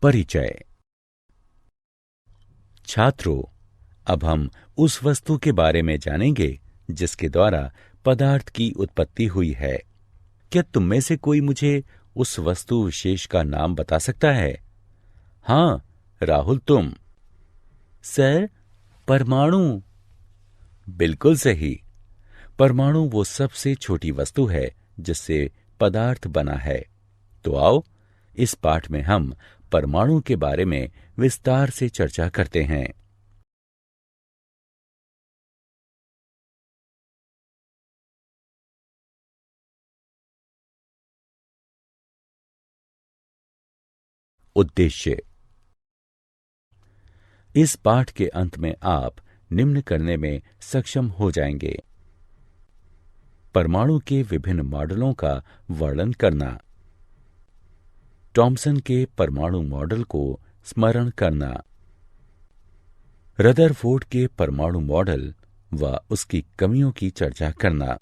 परिचय। छात्रों, अब हम उस वस्तु के बारे में जानेंगे जिसके द्वारा पदार्थ की उत्पत्ति हुई है। क्या तुम में से कोई मुझे उस वस्तु विशेष का नाम बता सकता है? हाँ, राहुल, तुम। सर, परमाणु। बिल्कुल सही। परमाणु वो सबसे छोटी वस्तु है जिससे पदार्थ बना है। तो आओ, इस पाठ में हम परमाणु के बारे में विस्तार से चर्चा करते हैं। उद्देश्य। इस पाठ के अंत में आप निम्न करने में सक्षम हो जाएंगे: परमाणु के विभिन्न मॉडलों का वर्णन करना, थॉम्सन के परमाणु मॉडल को स्मरण करना, रदरफोर्ड के परमाणु मॉडल व उसकी कमियों की चर्चा करना,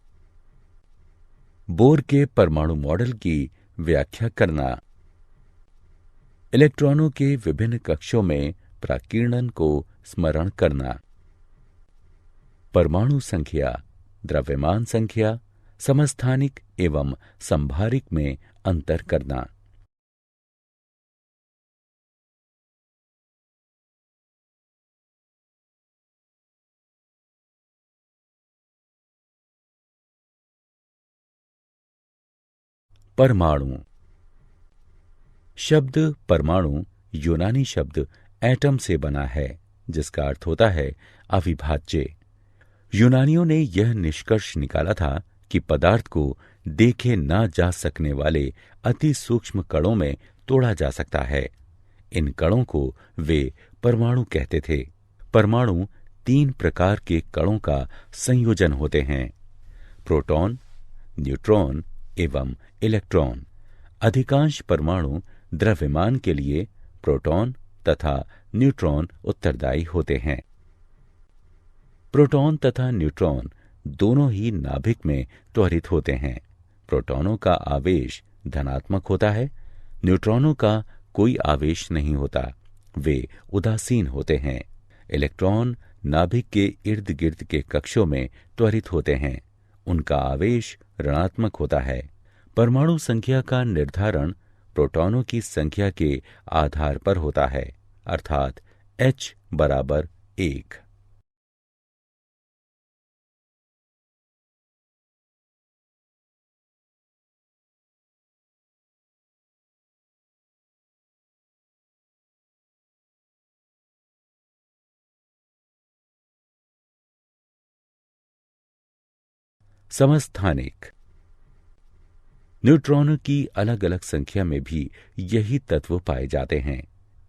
बोर के परमाणु मॉडल की व्याख्या करना, इलेक्ट्रॉनों के विभिन्न कक्षों में प्राकीर्णन को स्मरण करना, परमाणु संख्या, द्रव्यमान संख्या, समस्थानिक एवं संभारिक में अंतर करना। परमाणु शब्द परमाणु यूनानी शब्द एटम से बना है, जिसका अर्थ होता है अविभाज्य। यूनानियों ने यह निष्कर्ष निकाला था कि पदार्थ को देखे ना जा सकने वाले अति सूक्ष्म कणों में तोड़ा जा सकता है। इन कणों को वे परमाणु कहते थे। परमाणु 3 प्रकार के कणों का संयोजन होते हैं: प्रोटॉन, न्यूट्रॉन एवं इलेक्ट्रॉन। अधिकांश परमाणु द्रव्यमान के लिए प्रोटॉन तथा न्यूट्रॉन उत्तरदायी होते हैं। प्रोटॉन तथा न्यूट्रॉन दोनों ही नाभिक में त्वरित होते हैं। प्रोटॉनों का आवेश धनात्मक होता है, न्यूट्रॉनों का कोई आवेश नहीं होता, वे उदासीन होते हैं। इलेक्ट्रॉन नाभिक के इर्द गिर्द के कक्षों में त्वरित होते हैं, उनका आवेश ऋणात्मक होता है। परमाणु संख्या का निर्धारण प्रोटॉनों की संख्या के आधार पर होता है, अर्थात H बराबर 1। समस्थानिक। न्यूट्रॉनों की अलग अलग संख्या में भी यही तत्व पाए जाते हैं।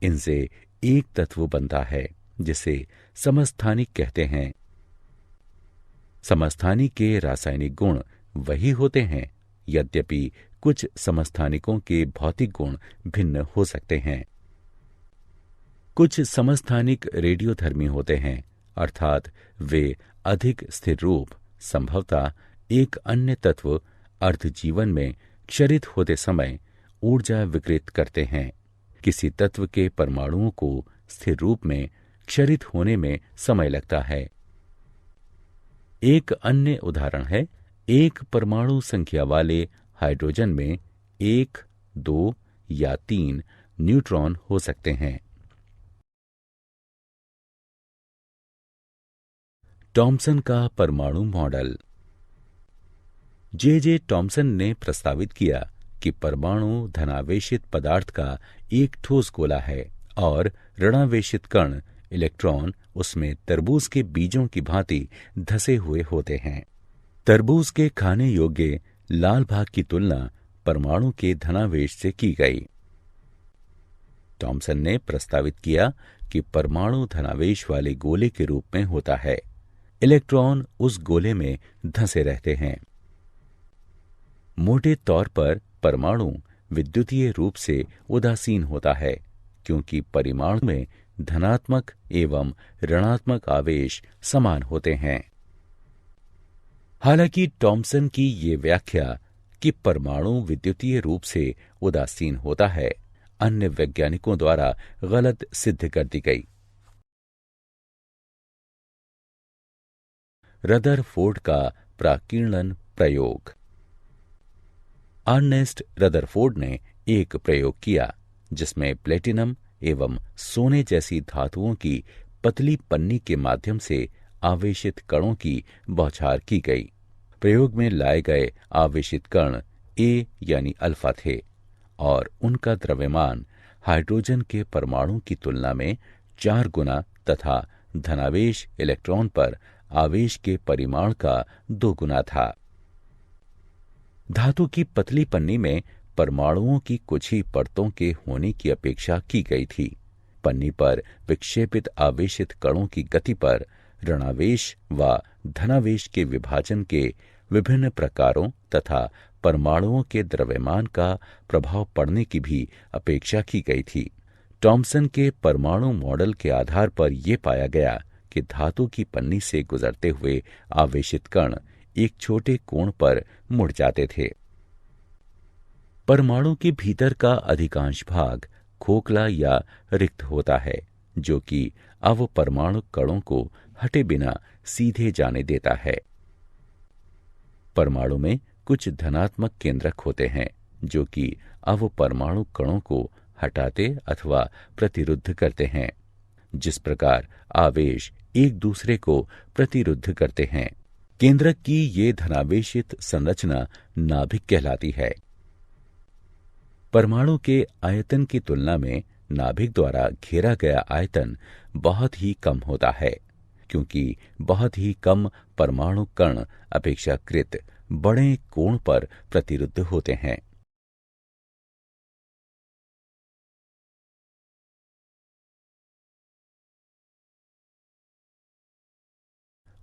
इनसे एक तत्व बनता है जिसे समस्थानिक कहते हैं। समस्थानिक के रासायनिक गुण वही होते हैं, यद्यपि कुछ समस्थानिकों के भौतिक गुण भिन्न हो सकते हैं। कुछ समस्थानिक रेडियोधर्मी होते हैं, अर्थात वे अधिक स्थिर रूप, संभवतः एक अन्य तत्व अर्धजीवन में क्षरित होते समय ऊर्जा विकृत करते हैं। किसी तत्व के परमाणुओं को स्थिर रूप में क्षरित होने में समय लगता है। एक अन्य उदाहरण है, एक परमाणु संख्या वाले हाइड्रोजन में 1, 2 या 3 न्यूट्रॉन हो सकते हैं। थॉम्सन का परमाणु मॉडल। जे थॉम्सन ने प्रस्तावित किया कि परमाणु धनावेशित पदार्थ का एक ठोस गोला है और ऋणावेशित कण इलेक्ट्रॉन उसमें तरबूज के बीजों की भांति धसे हुए होते हैं। तरबूज के खाने योग्य लाल भाग की तुलना परमाणु के धनावेश से की गई। थॉम्सन ने प्रस्तावित किया कि परमाणु धनावेश वाले गोले के रूप में होता है। इलेक्ट्रॉन उस गोले में धंसे रहते हैं। मोटे तौर पर परमाणु विद्युतीय रूप से उदासीन होता है, क्योंकि परमाणु में धनात्मक एवं ऋणात्मक आवेश समान होते हैं। हालांकि थॉम्सन की ये व्याख्या कि परमाणु विद्युतीय रूप से उदासीन होता है अन्य वैज्ञानिकों द्वारा गलत सिद्ध कर दी गई। रदरफोर्ड का प्राकीर्णन प्रयोग। अर्नेस्ट रदरफोर्ड ने एक प्रयोग किया जिसमें प्लेटिनम एवं सोने जैसी धातुओं की पतली पन्नी के माध्यम से आवेशित कणों की बौछार की गई। प्रयोग में लाए गए आवेशित कण ए यानी अल्फा थे और उनका द्रव्यमान हाइड्रोजन के परमाणु की तुलना में 4 गुना तथा धनावेश इलेक्ट्रॉन पर आवेश के परिमाण का 2 गुना था। धातु की पतली पन्नी में परमाणुओं की कुछ ही परतों के होने की अपेक्षा की गई थी। पन्नी पर विक्षेपित आवेशित कणों की गति पर ऋणावेश व धनावेश के विभाजन के विभिन्न प्रकारों तथा परमाणुओं के द्रव्यमान का प्रभाव पड़ने की भी अपेक्षा की गई थी। टॉमसन के परमाणु मॉडल के आधार पर यह पाया गया कि धातु की पन्नी से गुजरते हुए आवेशित कण एक छोटे कोण पर मुड़ जाते थे। परमाणु के भीतर का अधिकांश भाग खोखला या रिक्त होता है, जो कि अवपरमाणु कणों को हटे बिना सीधे जाने देता है। परमाणु में कुछ धनात्मक केंद्रक होते हैं जो कि अवपरमाणु कणों को हटाते अथवा प्रतिरुद्ध करते हैं। जिस प्रकार आवेश एक दूसरे को प्रतिरुद्ध करते हैं, केंद्रक की ये धनावेशित संरचना नाभिक कहलाती है। परमाणु के आयतन की तुलना में नाभिक द्वारा घेरा गया आयतन बहुत ही कम होता है, क्योंकि बहुत ही कम परमाणु कण अपेक्षाकृत बड़े कोण पर प्रतिरुद्ध होते हैं।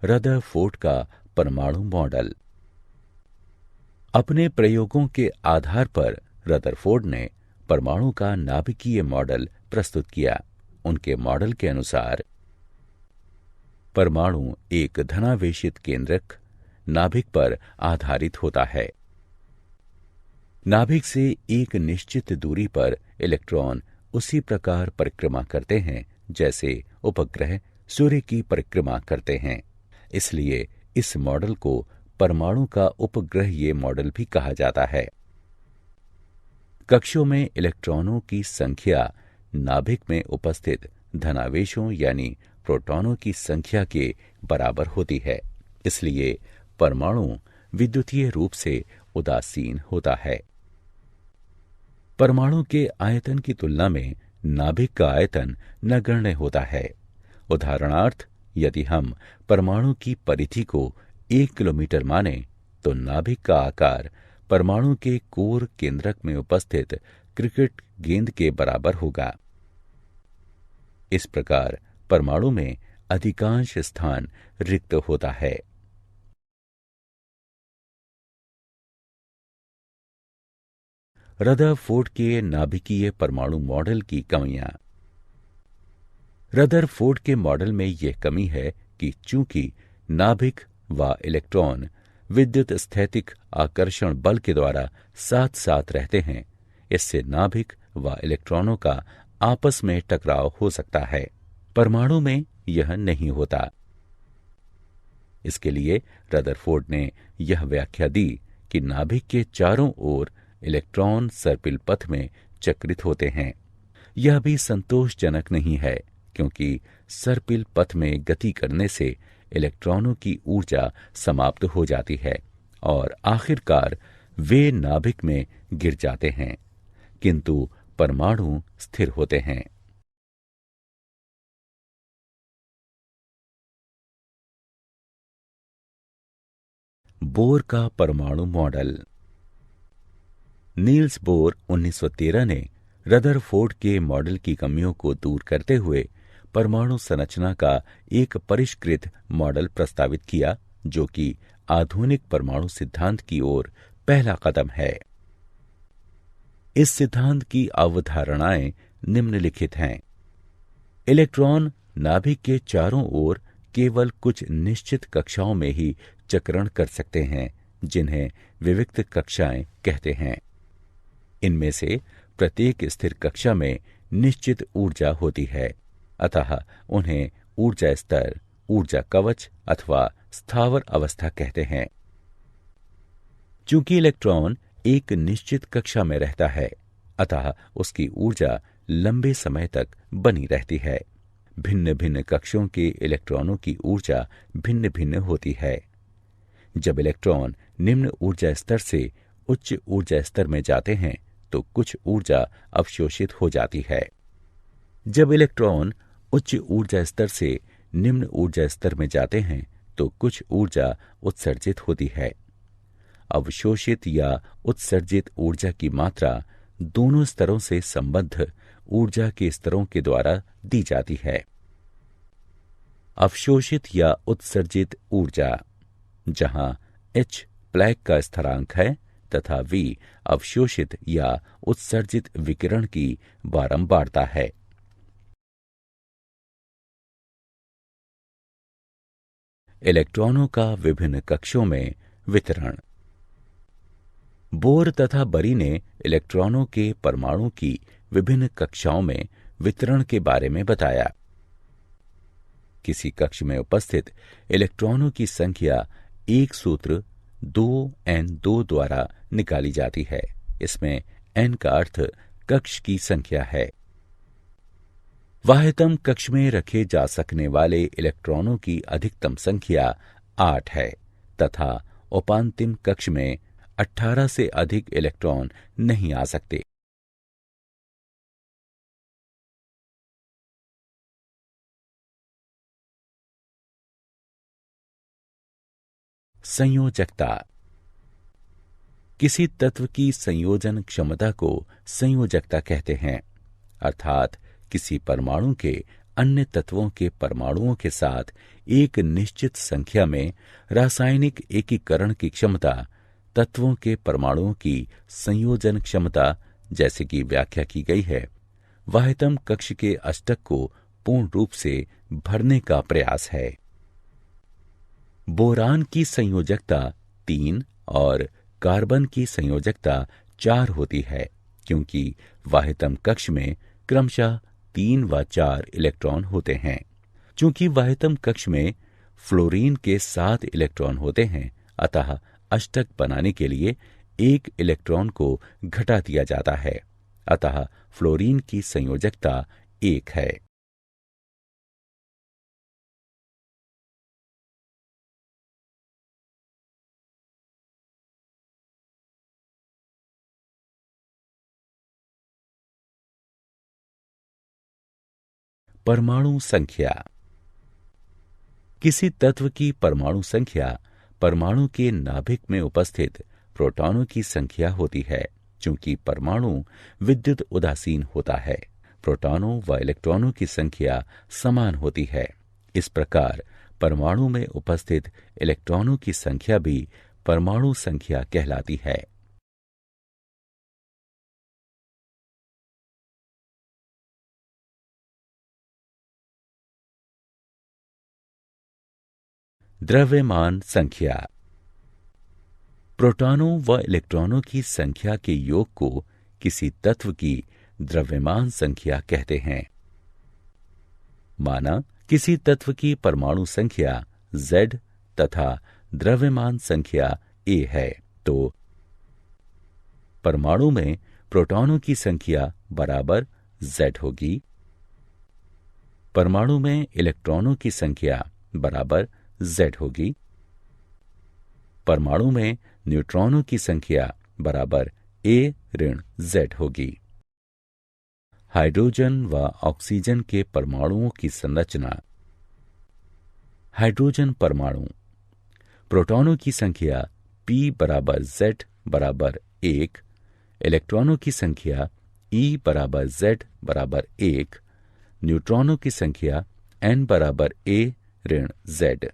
रदरफोर्ड का परमाणु मॉडल। अपने प्रयोगों के आधार पर रदरफोर्ड ने परमाणु का नाभिकीय मॉडल प्रस्तुत किया। उनके मॉडल के अनुसार परमाणु एक धनावेशित केंद्रक नाभिक पर आधारित होता है। नाभिक से एक निश्चित दूरी पर इलेक्ट्रॉन उसी प्रकार परिक्रमा करते हैं जैसे उपग्रह सूर्य की परिक्रमा करते हैं। इसलिए इस मॉडल को परमाणु का उपग्रहीय मॉडल भी कहा जाता है। कक्षों में इलेक्ट्रॉनों की संख्या नाभिक में उपस्थित धनावेशों यानी प्रोटॉनों की संख्या के बराबर होती है। इसलिए परमाणु विद्युतीय रूप से उदासीन होता है। परमाणु के आयतन की तुलना में नाभिक का आयतन नगण्य होता है। उदाहरणार्थ, यदि हम परमाणु की परिधि को 1 किलोमीटर माने तो नाभिक का आकार परमाणु के कोर केंद्रक में उपस्थित क्रिकेट गेंद के बराबर होगा। इस प्रकार परमाणु में अधिकांश स्थान रिक्त होता है। रदरफोर्ड के नाभिकीय परमाणु मॉडल की कमियां। रदरफोर्ड के मॉडल में यह कमी है कि चूंकि नाभिक व इलेक्ट्रॉन विद्युत स्थैतिक आकर्षण बल के द्वारा साथ साथ रहते हैं, इससे नाभिक व इलेक्ट्रॉनों का आपस में टकराव हो सकता है। परमाणु में यह नहीं होता। इसके लिए रदरफोर्ड ने यह व्याख्या दी कि नाभिक के चारों ओर इलेक्ट्रॉन सर्पिल पथ में चक्रित होते हैं। यह भी संतोषजनक नहीं है, क्योंकि सर्पिल पथ में गति करने से इलेक्ट्रॉनों की ऊर्जा समाप्त हो जाती है और आखिरकार वे नाभिक में गिर जाते हैं, किंतु परमाणु स्थिर होते हैं। बोर का परमाणु मॉडल। नील्स बोर 1913 ने रदरफोर्ड के मॉडल की कमियों को दूर करते हुए परमाणु संरचना का एक परिष्कृत मॉडल प्रस्तावित किया, जो कि आधुनिक परमाणु सिद्धांत की ओर पहला कदम है। इस सिद्धांत की अवधारणाएं निम्नलिखित हैं। इलेक्ट्रॉन नाभिक के चारों ओर केवल कुछ निश्चित कक्षाओं में ही चक्रण कर सकते हैं, जिन्हें विविक्त कक्षाएं कहते हैं। इनमें से प्रत्येक स्थिर कक्षा में निश्चित ऊर्जा होती है, अतः उन्हें ऊर्जा स्तर, ऊर्जा कवच अथवा स्थावर अवस्था कहते हैं। चूंकि इलेक्ट्रॉन एक निश्चित कक्षा में रहता है, अतः उसकी ऊर्जा लंबे समय तक बनी रहती है। भिन्न भिन्न कक्षों के इलेक्ट्रॉनों की ऊर्जा भिन्न भिन्न होती है। जब इलेक्ट्रॉन निम्न ऊर्जा स्तर से उच्च ऊर्जा स्तर में जाते हैं तो कुछ ऊर्जा अवशोषित हो जाती है। जब इलेक्ट्रॉन उच्च ऊर्जा स्तर से निम्न ऊर्जा स्तर में जाते हैं तो कुछ ऊर्जा उत्सर्जित होती है। अवशोषित या उत्सर्जित ऊर्जा की मात्रा दोनों स्तरों से संबद्ध ऊर्जा के स्तरों के द्वारा दी जाती है। अवशोषित या उत्सर्जित ऊर्जा, जहां H प्लैंक का स्थिरांक है तथा V अवशोषित या उत्सर्जित विकिरण की बारंबारता है। इलेक्ट्रॉनों का विभिन्न कक्षों में वितरण। बोर तथा बरी ने इलेक्ट्रॉनों के परमाणु की विभिन्न कक्षाओं में वितरण के बारे में बताया। किसी कक्ष में उपस्थित इलेक्ट्रॉनों की संख्या एक सूत्र 2n2 द्वारा निकाली जाती है। इसमें n का अर्थ कक्ष की संख्या है। वाह्यतम कक्ष में रखे जा सकने वाले इलेक्ट्रॉनों की अधिकतम संख्या 8 है तथा उपांतिम कक्ष में 18 से अधिक इलेक्ट्रॉन नहीं आ सकते। संयोजकता। किसी तत्व की संयोजन क्षमता को संयोजकता कहते हैं, अर्थात किसी परमाणु के अन्य तत्वों के परमाणुओं के साथ एक निश्चित संख्या में रासायनिक एकीकरण की क्षमता तत्वों के परमाणुओं की संयोजन क्षमता जैसे कि व्याख्या की गई है, वाह्यतम कक्ष के अष्टक को पूर्ण रूप से भरने का प्रयास है। बोरान की संयोजकता 3 और कार्बन की संयोजकता 4 होती है, क्योंकि वाह्यतम कक्ष में क्रमशः 3 व 4 इलेक्ट्रॉन होते हैं। चूंकि वाह्यतम कक्ष में फ्लोरीन के 7 इलेक्ट्रॉन होते हैं, अतः अष्टक बनाने के लिए 1 इलेक्ट्रॉन को घटा दिया जाता है, अतः फ्लोरीन की संयोजकता 1 है। परमाणु संख्या। किसी तत्व की परमाणु संख्या परमाणु के नाभिक में उपस्थित प्रोटॉनों की संख्या होती है। चूंकि परमाणु विद्युत उदासीन होता है, प्रोटॉनों व इलेक्ट्रॉनों की संख्या समान होती है। इस प्रकार परमाणु में उपस्थित इलेक्ट्रॉनों की संख्या भी परमाणु संख्या कहलाती है। द्रव्यमान संख्या। प्रोटॉनों व इलेक्ट्रॉनों की संख्या के योग को किसी तत्व की द्रव्यमान संख्या कहते हैं। माना किसी तत्व की परमाणु संख्या Z तथा द्रव्यमान संख्या A है, तो परमाणु में प्रोटॉनों की संख्या बराबर Z होगी, परमाणु में इलेक्ट्रॉनों की संख्या बराबर Z होगी, परमाणु में न्यूट्रॉनों की संख्या बराबर A ऋण Z होगी। हाइड्रोजन व ऑक्सीजन के परमाणुओं की संरचना। हाइड्रोजन परमाणु प्रोटॉनों की संख्या P बराबर Z बराबर 1, इलेक्ट्रॉनों की संख्या E बराबर Z बराबर 1, न्यूट्रॉनों की संख्या N बराबर A ऋण Z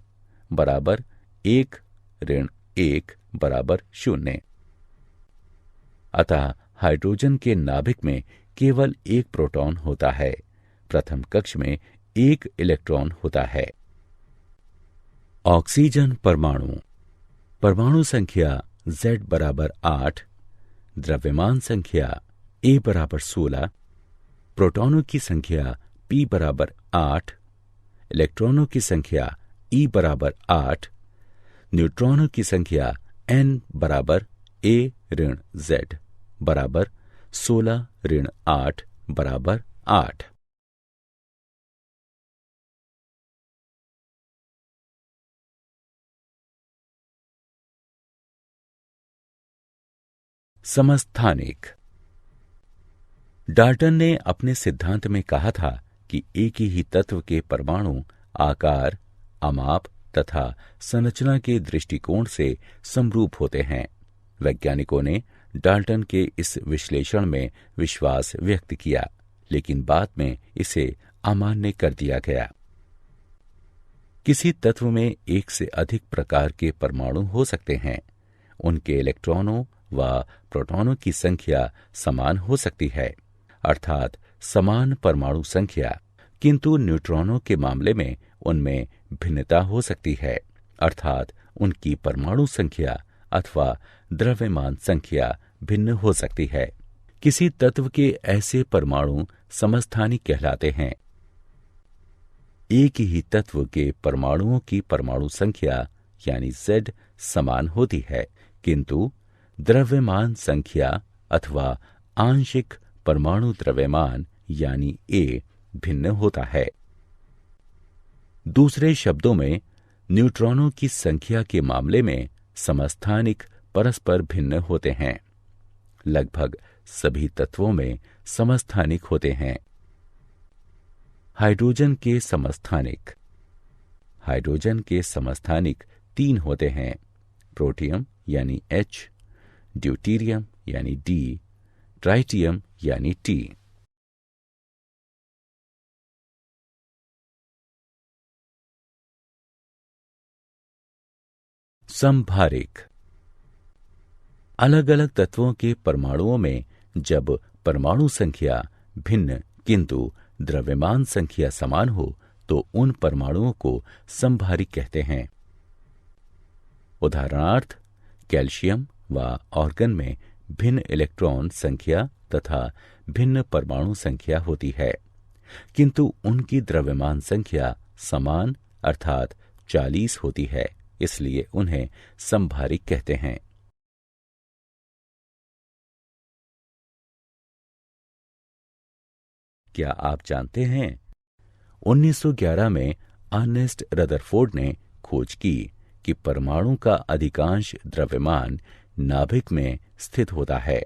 बराबर 1 ऋण 1 बराबर 0। अतः हाइड्रोजन के नाभिक में केवल एक प्रोटॉन होता है। प्रथम कक्ष में एक इलेक्ट्रॉन होता है। ऑक्सीजन परमाणु परमाणु संख्या Z बराबर 8, द्रव्यमान संख्या ए बराबर 16, प्रोटॉनों की संख्या p बराबर 8, इलेक्ट्रॉनों की संख्या e बराबर 8, न्यूट्रॉनों की संख्या n बराबर a ऋण z बराबर 16 ऋण 8 बराबर 8। समस्थानिक। डाल्टन ने अपने सिद्धांत में कहा था कि एक ही तत्व के परमाणु आकार, अमाप तथा संरचना के दृष्टिकोण से समरूप होते हैं। वैज्ञानिकों ने डाल्टन के इस विश्लेषण में विश्वास व्यक्त किया, लेकिन बाद में इसे अमान्य कर दिया गया। किसी तत्व में एक से अधिक प्रकार के परमाणु हो सकते हैं। उनके इलेक्ट्रॉनों व प्रोटॉनों की संख्या समान हो सकती है, अर्थात समान परमाणु संख्या, किंतु न्यूट्रॉनों के मामले में उनमें भिन्नता हो सकती है, अर्थात उनकी परमाणु संख्या अथवा द्रव्यमान संख्या भिन्न हो सकती है। किसी तत्व के ऐसे परमाणु समस्थानिक कहलाते हैं। एक ही तत्व के परमाणुओं की परमाणु संख्या यानी Z समान होती है, किंतु द्रव्यमान संख्या अथवा आंशिक परमाणु द्रव्यमान यानी A भिन्न होता है। दूसरे शब्दों में, न्यूट्रॉनों की संख्या के मामले में समस्थानिक परस्पर भिन्न होते हैं। लगभग सभी तत्वों में समस्थानिक होते हैं। हाइड्रोजन के समस्थानिक 3 होते हैं: प्रोटियम यानी H, ड्यूटीरियम यानी D, ट्राइटियम यानी T। समभारिक। अलग अलग तत्वों के परमाणुओं में जब परमाणु संख्या भिन्न किंतु द्रव्यमान संख्या समान हो तो उन परमाणुओं को समभारिक कहते हैं। उदाहरणार्थ, कैल्शियम व ऑर्गन में भिन्न इलेक्ट्रॉन संख्या तथा भिन्न परमाणु संख्या होती है, किंतु उनकी द्रव्यमान संख्या समान अर्थात 40 होती है, इसलिए उन्हें समभारिक कहते हैं। क्या आप जानते हैं 1911 में अर्नेस्ट रदरफोर्ड ने खोज की कि परमाणु का अधिकांश द्रव्यमान नाभिक में स्थित होता है।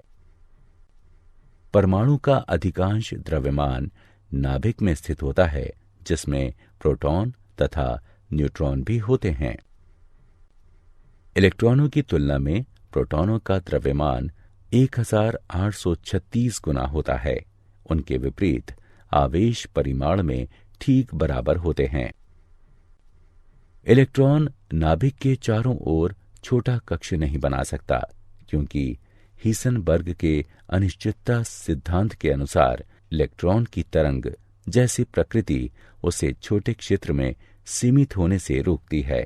परमाणु का अधिकांश द्रव्यमान नाभिक में स्थित होता है, जिसमें प्रोटॉन तथा न्यूट्रॉन भी होते हैं। इलेक्ट्रॉनों की तुलना में प्रोटॉनों का द्रव्यमान 1836 गुना होता है। उनके विपरीत आवेश परिमाण में ठीक बराबर होते हैं। इलेक्ट्रॉन नाभिक के चारों ओर छोटा कक्ष नहीं बना सकता, क्योंकि हीसेनबर्ग के अनिश्चितता सिद्धांत के अनुसार इलेक्ट्रॉन की तरंग जैसी प्रकृति उसे छोटे क्षेत्र में सीमित होने से रोकती है।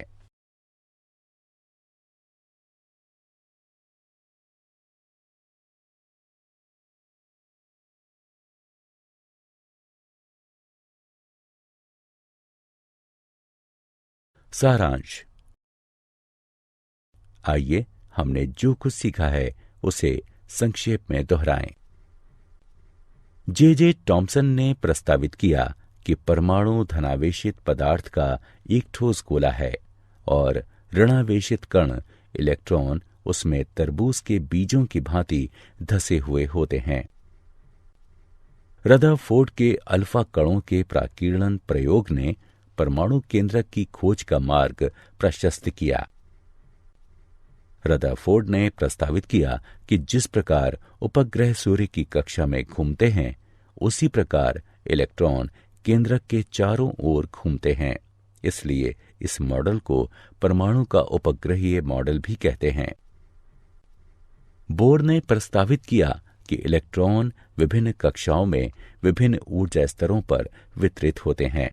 सारांश। आइए हमने जो कुछ सीखा है उसे संक्षेप में दोहराएं। जे टॉमसन ने प्रस्तावित किया कि परमाणु धनावेशित पदार्थ का एक ठोस गोला है और ऋणावेशित कण इलेक्ट्रॉन उसमें तरबूज के बीजों की भांति धसे हुए होते हैं। रदरफोर्ड के अल्फा कणों के प्राकीर्णन प्रयोग ने परमाणु केंद्रक की खोज का मार्ग प्रशस्त किया। रदरफोर्ड ने प्रस्तावित किया कि जिस प्रकार उपग्रह सूर्य की कक्षा में घूमते हैं, उसी प्रकार इलेक्ट्रॉन केंद्रक के चारों ओर घूमते हैं। इसलिए इस मॉडल को परमाणु का उपग्रहीय मॉडल भी कहते हैं। बोर ने प्रस्तावित किया कि इलेक्ट्रॉन विभिन्न कक्षाओं में विभिन्न ऊर्जा स्तरों पर वितरित होते हैं।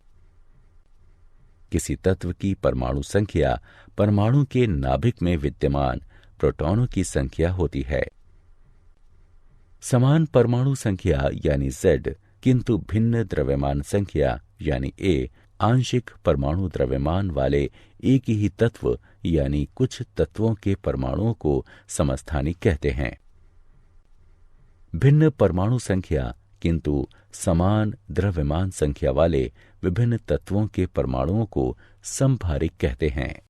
किसी तत्व की परमाणु संख्या परमाणु के नाभिक में विद्यमान प्रोटॉनों की संख्या होती है। समान परमाणु संख्या यानी Z, किंतु भिन्न द्रव्यमान संख्या यानी A आंशिक परमाणु द्रव्यमान वाले एक ही तत्व यानी कुछ तत्वों के परमाणुओं को समस्थानिक कहते हैं। भिन्न परमाणु संख्या किंतु समान द्रव्यमान संख्या वाले विभिन्न तत्वों के परमाणुओं को समभारिक कहते हैं।